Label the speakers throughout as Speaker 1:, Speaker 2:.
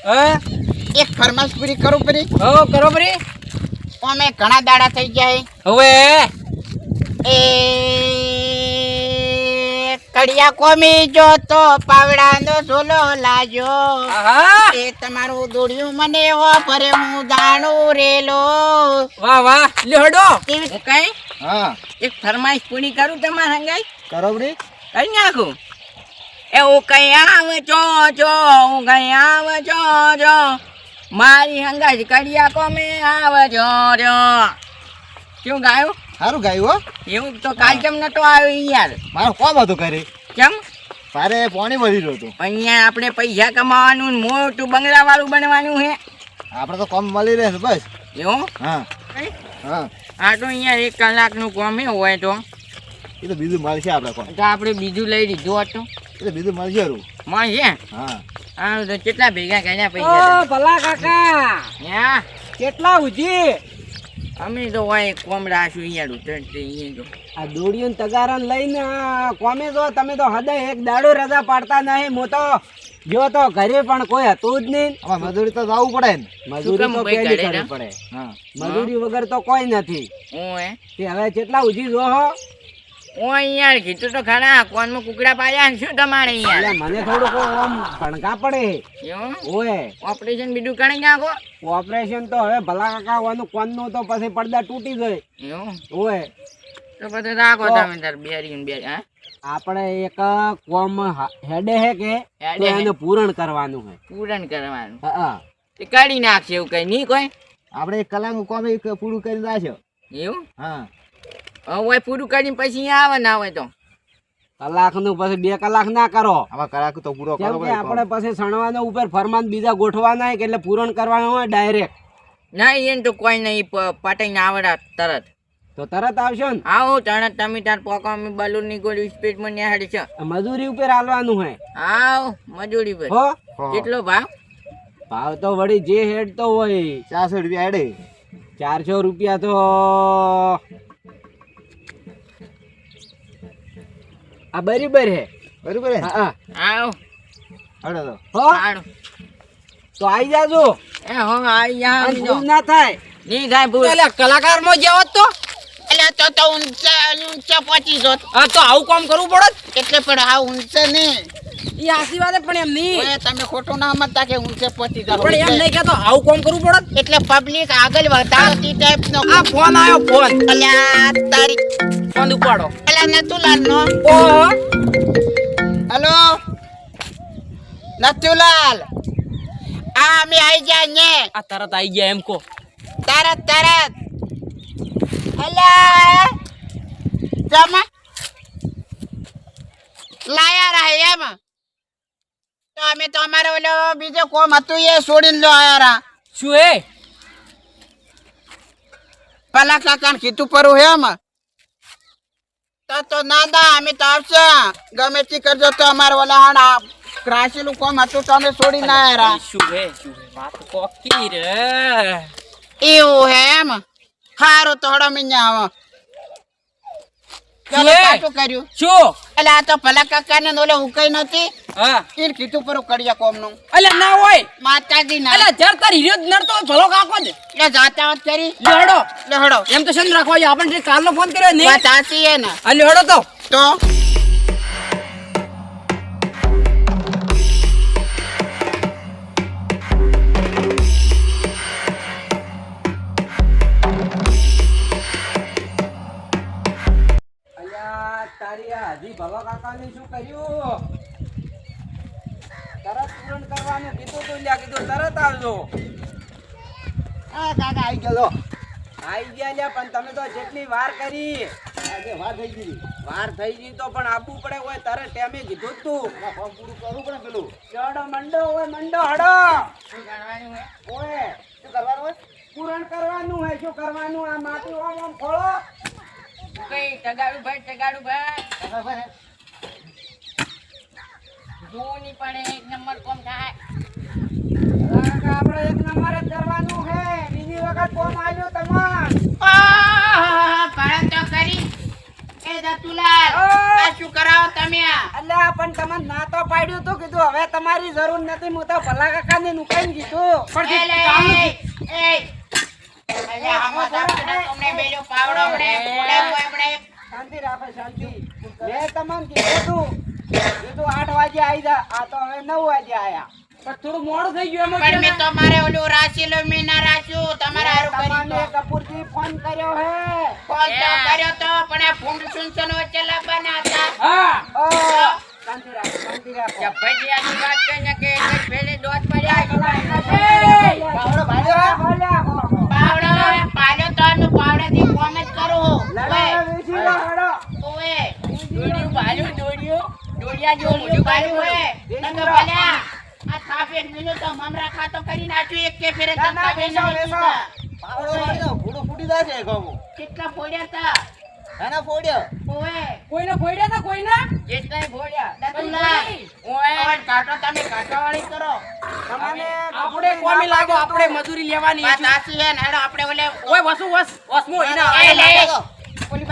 Speaker 1: હા
Speaker 2: એક ફરમાશ પૂરી કરું પરી.
Speaker 1: હો કરો પરી.
Speaker 2: અમે ઘણા દાડા થઈ ગયા
Speaker 1: હવે
Speaker 2: એ કડિયા કોમી જો તો પાવડાનો ઝોલો લાજો.
Speaker 1: આહા
Speaker 2: એ તમારું દોડ્યું મને હો ભરે હું જાણું રેલો.
Speaker 1: વાહ વાહ લ્યો હડો.
Speaker 2: કેવી
Speaker 1: હું કઈ
Speaker 2: હા
Speaker 1: એક ફરમાઈશ પૂરી કરું તમારા હંગાઈ
Speaker 2: કરો પરી.
Speaker 1: કઈ નાખું એ હું કઈ આવે જો હું કઈ આવે જો મારી હંગાઈ કડિયા કોમે આવે જો કેવું ગાયું
Speaker 2: સારું ગાયું હો.
Speaker 1: એવું તો કાલ કેમ નતો આવ્યો યાર
Speaker 2: મારો કોમ હતું કરે
Speaker 1: કેમ
Speaker 2: મારે પાણી વધી રહ્યું હતું.
Speaker 1: અહીંયા આપણે પૈસા કમાવાનું ને મોટું બંગલા વાળું બનવાનું હે
Speaker 2: આપણે તો કામ મળી રહે બસ.
Speaker 1: એવું
Speaker 2: હા હા
Speaker 1: આ તો અહીંયા 1 કલાકનું કામ હે હોય તો
Speaker 2: એ તો બીજું મળશે આપણે કોમ.
Speaker 1: આપણે બીજું લઈ લીધું હતું
Speaker 2: એ તો બીજું મળશે રૂ.
Speaker 1: મળશે
Speaker 2: હા
Speaker 1: આ તો કેટલા ભેગા કર્યા પૈસા
Speaker 3: ભલા કાકા
Speaker 1: હા
Speaker 3: કેટલા ઉજી
Speaker 1: અમે તો હોય કોમ રાખ્યું અહીંયા ઉતરતી અહીંયા તો
Speaker 3: આ દોડીઓ તગારા લઈને કોમે તો તમે તો હદે એક દાડો રજા પાડતા નહીં મો તો જો તો ઘરે પણ કોઈ હતું જ નહીં.
Speaker 2: આમાં મજૂરી તો જવું પડે ને.
Speaker 3: મજૂરી તો
Speaker 1: ભાઈ
Speaker 3: પેલી
Speaker 1: ઘરે
Speaker 3: કરવી
Speaker 1: ના?
Speaker 3: પડે.
Speaker 2: હા
Speaker 3: મજૂરી વગર તો કોઈ નથી.
Speaker 1: હું હે
Speaker 3: તે હવે કેટલા ઉજી જો હો
Speaker 1: હું અહીંયા કીધું તો ખરા કોનમાં કુકડા પાડ્યા ને શું તમારે
Speaker 3: એટલે
Speaker 1: અહીંયા
Speaker 3: મને થોડુંક આમ ભણકા પડે
Speaker 1: એવું
Speaker 3: ઓય
Speaker 1: ઓપરેશન બીજું કરી નાખો
Speaker 3: ઓપરેશન તો હવે ભલા કાકા હોવાનું કોનનું તો પછી પડદા તૂટી જાય
Speaker 1: એવું
Speaker 3: ઓય
Speaker 1: તો પછી રાખો તમે તાર બેરી ને બેરી હા
Speaker 3: આપણે એક કોમ હેડે હે કે
Speaker 1: હેડે
Speaker 3: તો
Speaker 1: હે.
Speaker 3: એને પૂરણ કરવાનું હે
Speaker 1: પૂરણ કરવાનું
Speaker 3: હા
Speaker 1: તે કાઢી નાખશે એવું કઈ નહીં કોઈ
Speaker 2: આપણે 1 કલાકનું કામ એક પૂરું કરી દાશે.
Speaker 1: એવું
Speaker 2: હા
Speaker 1: હવે પૂરું કરીને પછી અહીંયા આવે ના હોય તો
Speaker 3: કલાકનું પછી 2 કલાક ના કરો
Speaker 2: આમાં કલાક તો પૂરો
Speaker 3: કેમ
Speaker 2: કરો
Speaker 3: કે આપણે પછી સણવાનો ઉપર ફરમાન બીજા ગોઠવાના હે કે એટલે પૂરણ કરવાનું હોય ડાયરેક્ટ
Speaker 1: ના એને તો કોઈ નહીં પટાઈને આવડા તરત
Speaker 3: તો તરત આવશો ને
Speaker 1: આવો તરત તમે તાર પોકા અમે બલૂન ની ગોળી સ્પીડમાં નિહાળી છે
Speaker 3: મજૂરી ઉપર હાલવાનું હે
Speaker 1: આવ મજૂરી પર
Speaker 3: હો
Speaker 1: કેટલો ભાવ
Speaker 3: ભાવ તો વળી જે હેડ તો હોય
Speaker 2: 400 રૂપિયા હેડે.
Speaker 3: 400 રૂપિયા તો આ બરાબર હે
Speaker 2: બરોબર હે?
Speaker 3: હા
Speaker 1: આવ
Speaker 2: હેડો તો.
Speaker 3: હો
Speaker 1: સારું
Speaker 3: તો આઈ જાજો
Speaker 1: એ હો આઈ જા
Speaker 3: અને ભૂલ ના થાય
Speaker 1: નહીં થાય ભૂલ
Speaker 3: એટલે કલાકાર માં જેવો જ તો
Speaker 2: એટલે તો ઊંચા પહોંચી જોત.
Speaker 3: હા તો આવું કામ કરવું પડે
Speaker 2: એટલે પણ આ ઊંચે નહીં.
Speaker 3: એ આસી વાત પણ એમ નહીં
Speaker 2: ઓય તમે ખોટું ના સમજતા કે ઊંચે પહોંચી જાઓ.
Speaker 3: પણ એમ નહીં કહેતો આવું કામ કરવું પડે
Speaker 2: એટલે પબ્લિક આગળ વધારતી ટાઈપનો.
Speaker 3: આ ફોન આવ્યો ફોન
Speaker 2: અલ્યા તારી
Speaker 3: ફોન ઉપાડો
Speaker 2: અલ્યા નતુલાલનો.
Speaker 3: ઓહો
Speaker 2: હેલો નતુલાલ આ અમે આઈ ગયા ને
Speaker 3: આ તરત આવી ગયા એમ કો
Speaker 2: તરત અલ્યા જમા લાયા રહે એમ તો અમે તો અમારે ઓલો બીજો કોમ હતું એ છોડીને લો આયા રા.
Speaker 3: શું હે
Speaker 2: પેલા કાકાને કીધું પરું હે એમ તો ના દા અમે તો આવશે ગમે તે કરજો તો અમારે ઓલા હાણા ક્રાસેલું કોમ હતું તો અમે છોડીને આયા રા.
Speaker 3: શું હે વાત કોકી રે
Speaker 2: એવું હે એમ હારું તો હડો મિન્યા આવો ચાલો કાટું કર્યું
Speaker 3: શું
Speaker 2: એટલે આ તો ભલા કાકા ને ઓલે ઉકઈ નથી
Speaker 3: હા
Speaker 2: એને કીધું પરું કડિયા કોમ નું
Speaker 3: અલે ના હોય
Speaker 2: માતાજી ના
Speaker 3: અલે જર તારી હિરિયો જ નડતો ભલો કાકો જ
Speaker 2: એટલે જાતા વાત કરી
Speaker 3: લેડો
Speaker 2: લેહડો
Speaker 3: એમ તો શેન રાખવા જો આપણે જે કાલનો ફોન કર્યો ને
Speaker 2: વાત સાચી હે ને
Speaker 3: આ લેડો તો
Speaker 2: તો
Speaker 3: અલ્યા તારી આ હજી ભલો કાકાને શું કર્યું તરત પૂરણ કરવાનું કીધું તું લ્યા કીધું તરત આવજો
Speaker 2: આ કાકા આવી ગયો
Speaker 3: આઈ ગયા લ્યા પણ તમે તો જેટલી વાર કરી
Speaker 2: આજે વાત થઈ ગઈ
Speaker 3: વાર થઈ ગઈ તો પણ આપવું પડે હોય તારે ટેમે કીધું જ તું
Speaker 2: ફોર્મ પૂરું કરવું પડે પેલું
Speaker 3: ચડો મંડો હોય મંડો હડો
Speaker 1: શું કરવાનું હે?
Speaker 3: ઓય
Speaker 2: શું કરવાનું હોય
Speaker 3: પૂરણ કરવાનું હોય શું કરવાનું આ માટી આમ આમ ખોળો
Speaker 1: કઈ ટગાડું ભાઈ જૂની પણ 1 નંબર કોમ થાય
Speaker 3: આપણે 1 નંબર જ કરવાનું હે બીજી વખત કોમ આવ્યો તમાર
Speaker 2: પણ તો કરી એ દતુલાલ આ શું કરાવો તમે?
Speaker 3: અલ્યા પણ તમને ના તો પાડ્યું તું, કીધું હવે તમારી જરૂર નથી, હું તો ભલા કાકાને નુકાઈને કીધું. પણ શાંતિ રાખો, શાંતિ. મેં તમને કીધું તું, કીધું 8 વાગે આવી જા, આ તો હવે 9 વાગે આયા. પણ થોડું મોડું થઈ ગયું એમાં.
Speaker 2: પણ મેં તમારે ઓલું રાશિલો મેં ના રાખ્યું, તમારે હારું કર્યું
Speaker 3: તમને
Speaker 2: તો.
Speaker 3: કપૂરજી ફોન કર્યો હે.
Speaker 2: ફોન તો કર્યો તો, પણ આ ફૂંડ સુનસન વચ્ચે લાવવાના હતા.
Speaker 3: ઓ, શાંતિ રાખો, શાંતિ રાખો.
Speaker 1: ભજીયાની વાત કરીને કે એક જ ભેળે દોઢ પડ્યા.
Speaker 3: પાવડો ભાડ્યો,
Speaker 2: પાવડો પાડ્યો તો આનું પાવડાથી ફોન જ કરું.
Speaker 3: લડાઈ વેચી લો, હેડો.
Speaker 2: ઓએ
Speaker 1: દોડ્યું ભાલ્યું, દોડિયા જેવું
Speaker 2: ઓલું
Speaker 1: મોઢું
Speaker 2: પાડ્યું
Speaker 1: કાઢ્યું.
Speaker 2: હોય. નતો ભલ્યા. આ થાપે મિલ્યો તો મમરા ખાતો કરી નાખ્યું એક કે ફેરે
Speaker 3: ના, ના,
Speaker 2: થાપે
Speaker 3: વેચો, વેચો.
Speaker 4: પાવડો વાળીને ભૂડું ફૂટી જાય છે ગામમાં.
Speaker 2: કેટલા ફોડ્યા તા?
Speaker 4: એના ફોડ્યો.
Speaker 2: ઓએ
Speaker 3: કોઈને ફોડ્યા તા, કોઈને?
Speaker 1: જેટલાય ભોળ્યા.
Speaker 2: દતુલા
Speaker 1: ઓય,
Speaker 2: ઓય કાટો તમે કાટાવાળી કરો.
Speaker 3: તમને
Speaker 5: આપણે કોમી લાગો, આપણે મજૂરી લેવાની
Speaker 2: વાત સાચી છે ને હેડો આપણે ઓલે
Speaker 5: ઓય વસમો એના
Speaker 2: એ લે ઓલી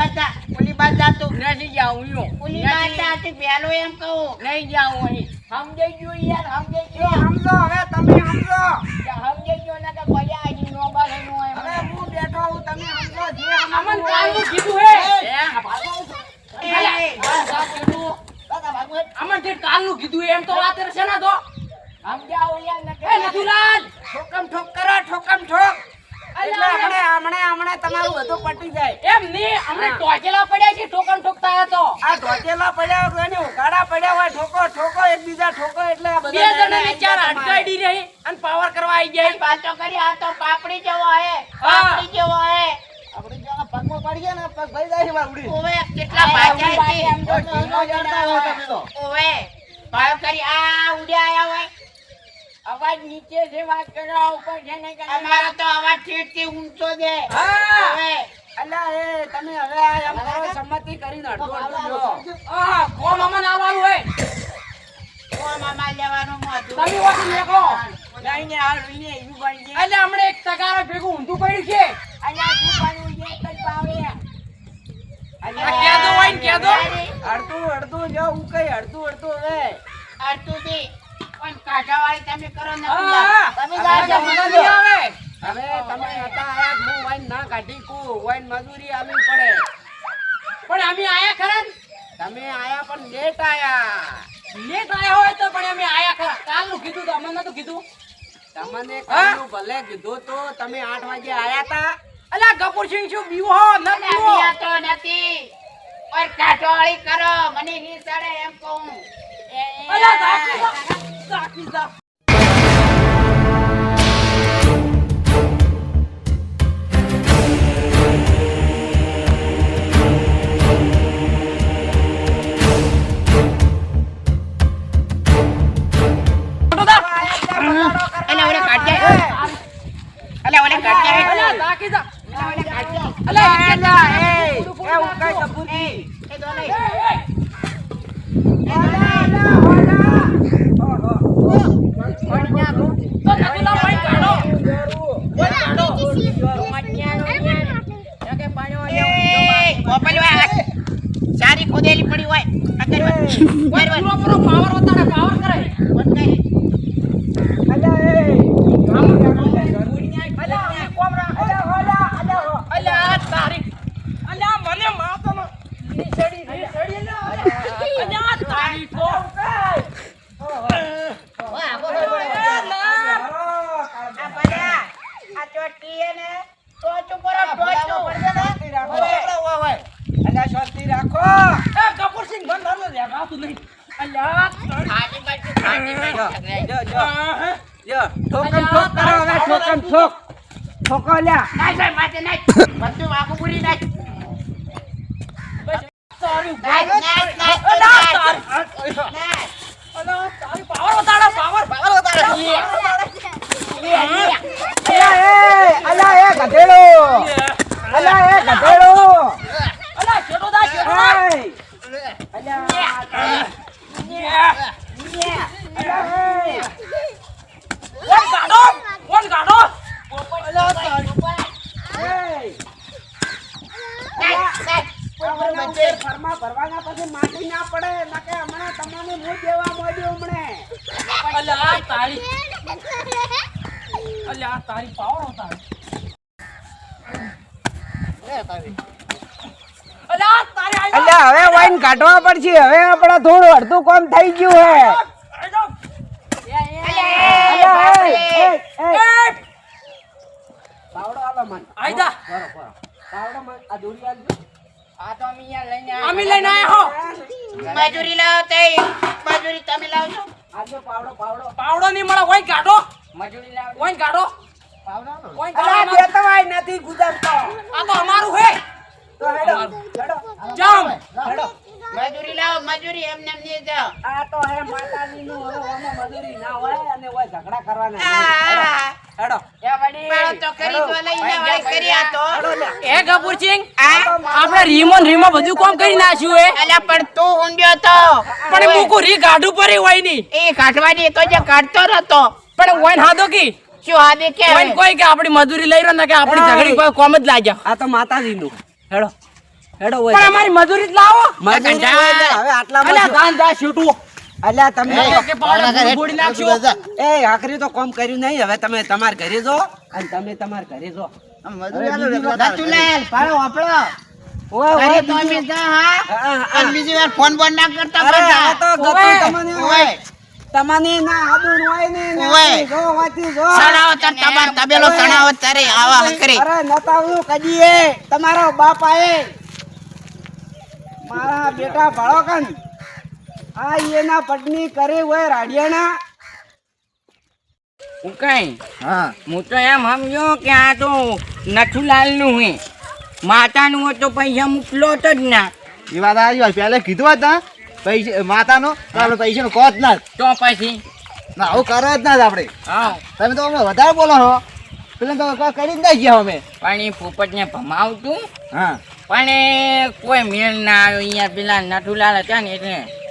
Speaker 2: બાદ જા તું.
Speaker 1: નથી જાઉં યો.
Speaker 2: ઓલી બાદ જા તું પેલો એમ કહું.
Speaker 1: નહીં જાઉં અહીં. સમજાઈ ગયું યાર, સમજાઈ
Speaker 3: જો
Speaker 1: ગયું.
Speaker 3: સમજો, હવે તમે સમજો.
Speaker 1: સમજાઈ ગયું ને કે ભલ્યા હજી નો બારે નો એમ.
Speaker 3: હવે હું બેઠો હું, તમે સમજો જે
Speaker 5: અમન
Speaker 3: સમજવું
Speaker 5: કાલનું
Speaker 3: હોય.
Speaker 5: કીધું હે
Speaker 2: એ આ કીધું.
Speaker 5: અમન તે કાલનું કીધું એમ તો વાત છે ને તો
Speaker 1: સમજાવો યાર ને
Speaker 5: એ નથુલાલ
Speaker 3: ઠોકમ ઠોક કરો, ઠોકમ ઠોક. એટલે હમણાં તમારું બધું પટી જાય.
Speaker 5: એમ ની અમને ટોચેલા પડ્યા છે ટોકન ઠોકતા હતા તો
Speaker 3: આ ઢોચેલા પડ્યા હોય ને ઉઘાડા પડ્યા હોય, ઠોકો ઠોકો એકબીજા ઠોકો, એટલે આ
Speaker 5: બે
Speaker 3: બધા
Speaker 5: જણાની ચાર અટકાડી રહી અને પાવર કરવા આવી જાય
Speaker 2: પાછો કરી આ તો પાપડી જેવો હે. પાપડી જેવો હે.
Speaker 4: આપણે જ્યાં પગમાં પડી ગયા ને પગ ભાઈ જાય છે વાળ ઉડી.
Speaker 2: ઓવે કેટલા ભાગ્યા છે.
Speaker 1: એમ તો ઢીલો
Speaker 4: જડતા હોય તમે તો.
Speaker 2: ઓવે ભાવ કરી આ ઉડ્યા આયા હોય.
Speaker 1: અવાજ નીચે છે, વાત કરો ઉપર છે ને કે
Speaker 2: અમારો તો અવાજ ઠેઠથી ઊંચો છે.
Speaker 3: હા.
Speaker 2: ઓવે
Speaker 3: અલ્યા એ તમે હવે આ એમ કરો, સંમતિ કરીને અડધું અડધું લો.
Speaker 5: હા કોણ અમન આવવાનું હોય
Speaker 2: કોમ અમાર લેવાનું મોઢું.
Speaker 5: તમે વાસી લેખો
Speaker 1: નહીં ને આ રૂઈને એવું બની જાય.
Speaker 5: એટલે હમણે એક તગારા ભેગું ઊંધું પડ્યું છે
Speaker 1: અહીંયા શું પાડું છે એક જ પાવડે.
Speaker 5: આ કેદો હોય ને કેદો
Speaker 3: અડધું અડધું જો હું કઈ અડધું અડધું હવે.
Speaker 2: અડધુંથી. પણ કાઢાવાળી તમે કરો ને
Speaker 5: હા
Speaker 2: તમે
Speaker 5: આ
Speaker 2: જાજો.
Speaker 5: તો મને નહીં આવે
Speaker 3: હવે તમે હતા આયા, હું વાઈન ના કાઢી કુ, વાઈન મજૂરી આલવી પડે.
Speaker 5: પણ અમે આયા ખરા ને?
Speaker 3: તમે આયા પણ લેટ આયા.
Speaker 5: લેટ આયા હોય તો પણ અમે આયા ખરા કાલનું કીધું તો અમને નતું કીધું
Speaker 3: તમને કાલનું ભલે કીધું તો તમે 8 વાગે આયા તા.
Speaker 5: અલ્યા ગફુરસિંહ શું બીવો ન બીવો
Speaker 2: નથી આતો નથી. ઓય કાઢાવાળી કરો મને ની ચડે એમ કહું.
Speaker 5: અલ્યા ઝાકી ઝા
Speaker 2: અલે ઓલે કાઢ્યા. અલે ઓલે કાઢ્યા.
Speaker 5: અલ્યા ઝાકી ઝા
Speaker 2: ઓલે કાઢ્યા.
Speaker 3: અલ્યા એ હું કઈ કપૂરજી.
Speaker 2: એ દો લઈ.
Speaker 5: તો નથુલા ભાઈ કાઢો
Speaker 1: કે પાણી
Speaker 2: એ ગોપાલ હોય સારી ખોદેલી પડી હોય અગર વર વર
Speaker 5: પૂરો પાવર હોતા પાવર કરે
Speaker 2: વર
Speaker 5: અલ્યા તારી અલ્યા મને માતાનો નીસડી અલ્યા તારી તો
Speaker 2: આ બડા આ ચોટી હે ને તો ચુપરો ટોચું
Speaker 3: અલ્યા શાંતિ રાખો.
Speaker 5: એ કપૂરસિંહ બંધ હાલો દેખાતું નહીં અલ્યા
Speaker 2: ખાટી બાજુ ખાટી બાજુ
Speaker 3: જો જો જો ઠોકમ ઠોક કરો હવે, ઠોકમ ઠોક. ઠોકો લ્યા.
Speaker 2: નાઈ સાહેબ માથે નાઈ બધું વાગુ પૂરી નાઈ
Speaker 5: તારી
Speaker 2: નાઈ નાઈ નાઈ
Speaker 5: અલ્યા તારી પાવર હોતા પાવર
Speaker 3: અલ્યા એ ગધેડો. અલ્યા એ ગધેડો.
Speaker 5: અલ્યા છેટો દા છેટો
Speaker 3: એય. અલ્યા
Speaker 5: કોણ ગાડો
Speaker 3: એય.
Speaker 2: નાઈ
Speaker 3: ઘેર ફરમા ભરવાના પછી માટી ના પડે નકે હમણાં તમને હું દેવા માંડ્યો હમણે
Speaker 5: અલ્યા આ તારી અલ્યા આ તારી પાવડો તારી અલ્યા આ તારી આઈ
Speaker 3: અલ્યા હવે વાઈન કાઢવા પડશે હવે આપણે થોડું અડધું કામ થઈ ગયું હે અલ્યા એ પાવડો આલો મન
Speaker 5: આઈ જા
Speaker 3: પાવડો મન આ દોરી આલજો
Speaker 1: આ તો અમે અહીંયા લઈને
Speaker 5: અમે લઈને આયા હો
Speaker 2: મજૂરી લાવો તે મજૂરી તમે લાવજો
Speaker 3: આજો પાવડો પાવડો
Speaker 5: પાવડો નહીં મળે ઓય કાઢો
Speaker 1: મજૂરી લાવ
Speaker 5: ઓય કાઢો ઓય
Speaker 3: અલ્યા
Speaker 5: કાઢો
Speaker 3: દેતો વાય નથી ગુજારતો
Speaker 5: આ તો અમારું હે
Speaker 3: તો હેડો હેડો
Speaker 5: જામ
Speaker 3: હેડો
Speaker 2: મજૂરી લાવો મજૂરી એમને એમ નહીં જાઓ
Speaker 3: આ તો હે માતાજીનું હવે ઓમાં મજૂરી ના હોય અને ઓય ઝઘડા કરવાના હેડો
Speaker 1: એ વડી
Speaker 2: મારો તો કરી તો લઈને વાય કરી આ તો
Speaker 5: એ ગબુરસિંહ આપણે રીમો બધું કામ કરી નાખ્યું હે
Speaker 2: અલ્યા પણ તું ઊંડ્યો તો
Speaker 5: પણ મૂકું રી ગાઢું પરી હોય ની
Speaker 2: એ કાઢવાની તો જે કાઢતો નતો
Speaker 5: પણ ઓય હાદો કી
Speaker 2: શું આદે કે
Speaker 5: ઓય કોઈ કે આપણી મજૂરી લઈ રહ્યો ને કે આપણી ઝઘડી કોઈ કોમ જ લાગ્યા
Speaker 3: આ તો માતાજીનું હેડો હેડો ઓય
Speaker 5: પણ અમારી મજૂરી જ લાવો
Speaker 3: મજૂરી હોય ને હવે આટલા
Speaker 5: અલ્યા ગાન જા છૂટું
Speaker 3: અલ્યા તમે
Speaker 5: કે પાવડા ફોડી નાખશું
Speaker 3: એ આખરી તો કોમ કર્યું નહીં હવે તમે તમાર ઘરે જો અને તમે તમાર ઘરે જો
Speaker 2: દતુલાલ પાડો આપણો
Speaker 3: ઓય
Speaker 2: અરે
Speaker 3: ઓય
Speaker 2: તો અમે જા હા
Speaker 3: હા,
Speaker 2: અને બીજી વાર ફોન બોન ના કરતા
Speaker 3: અરે આ
Speaker 2: બધા
Speaker 3: તો ગતું
Speaker 5: ઓય,
Speaker 3: તમને
Speaker 2: ઓય
Speaker 3: તમને ના આદું હોય ને
Speaker 2: ઓય.
Speaker 3: જો વાતી જો
Speaker 2: સણાવો તાર તમાર તબેલો સણાવો તારે આવા હકરી
Speaker 3: અરે નતાવ્યું કદીએ તમારો બાપ આએ મારા બેટા ભાળો કન આ એના પટની કરે હોય રાડિયાના
Speaker 1: હું કઈ હું તો એમ સમજો કે આ તો નથુલાલનું હે માતાનું હોય તો પૈસા મોકલો જ ના
Speaker 4: એ વાત આવી હોય પહેલે કીધું હોત ને પૈસા માતાનો તો આપણે પૈસાનો કહો જ ના
Speaker 1: તો પછી
Speaker 4: ના આવું કરો જ ના જ આપણે
Speaker 1: હા
Speaker 4: તમે તો અમે વધારે બોલો છો પેલા તો કોઈ કરી જ નહીં ગયા અમે
Speaker 1: પણ એ પોપટને ભમાવતું
Speaker 4: હા
Speaker 1: પણ એ કોઈ મેળ ના આવ્યો અહીંયા પેલા નથુલાલ હતા ને એટલે